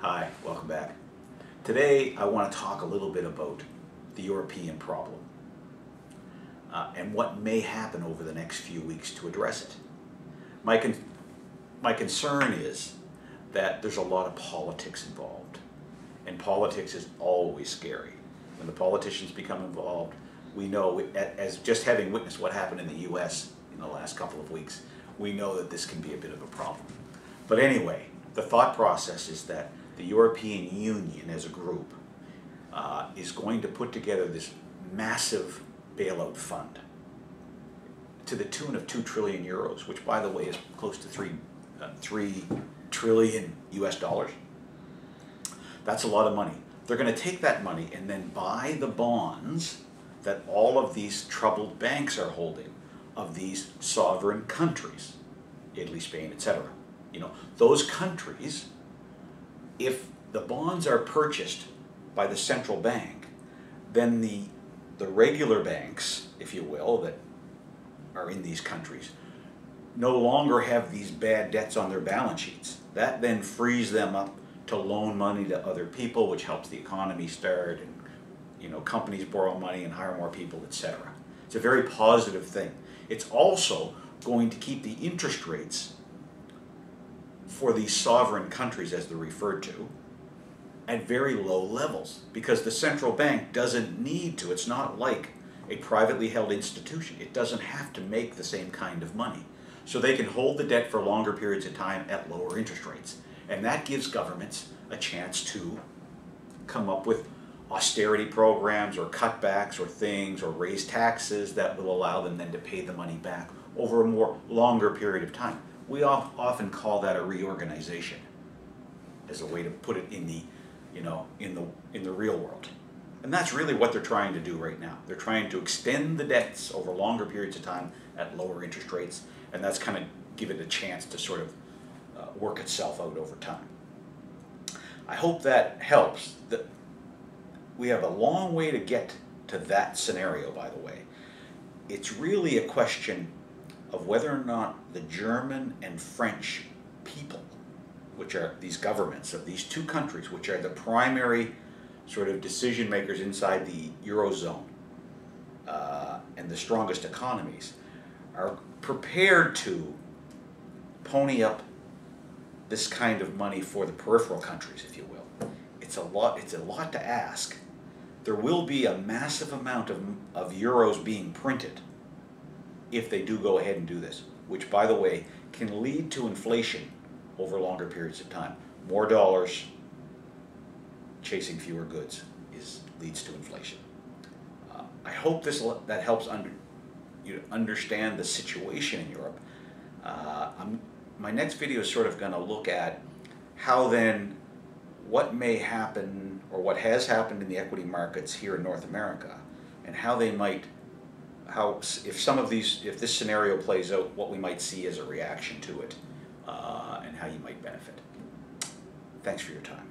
Hi, welcome back. Today I want to talk a little bit about the European problem and what may happen over the next few weeks to address it. My concern is that there's a lot of politics involved, and politics is always scary. When the politicians become involved, we know, as just having witnessed what happened in the US in the last couple of weeks, we know that this can be a bit of a problem. But anyway, the thought process is that the European Union as a group is going to put together this massive bailout fund to the tune of 2 trillion euros, which by the way is close to 3 trillion US dollars. That's a lot of money. They're going to take that money and then buy the bonds that all of these troubled banks are holding of these sovereign countries, Italy, Spain, etc. You know, those countries, if the bonds are purchased by the central bank, then the regular banks, if you will, that are in these countries, no longer have these bad debts on their balance sheets. That then frees them up to loan money to other people, which helps the economy start, and companies borrow money and hire more people, etc. It's a very positive thing. It's also going to keep the interest rates for these sovereign countries, as they're referred to, at very low levels, because the central bank doesn't need to. It's not like a privately held institution. It doesn't have to make the same kind of money. So they can hold the debt for longer periods of time at lower interest rates. And that gives governments a chance to come up with austerity programs or cutbacks or things, or raise taxes that will allow them then to pay the money back over a more longer period of time. We often call that a reorganization, as a way to put it in the, in the real world. And that's really what they're trying to do right now. They're trying to extend the debts over longer periods of time at lower interest rates, and that's kind of give it a chance to sort of work itself out over time. I hope that helps. We have a long way to get to that scenario, by the way. It's really a question of whether or not the German and French people, which are these governments of these two countries, which are the primary sort of decision makers inside the Eurozone and the strongest economies, are prepared to pony up this kind of money for the peripheral countries, if you will. It's a lot to ask. There will be a massive amount of euros being printed if they do go ahead and do this, which, by the way, can lead to inflation over longer periods of time. More dollars chasing fewer goods leads to inflation. I hope that helps understand the situation in Europe. My next video is sort of going to look at how then what may happen, or what has happened in the equity markets here in North America, and how they might, if this scenario plays out, what we might see as a reaction to it, and how you might benefit. Thanks for your time.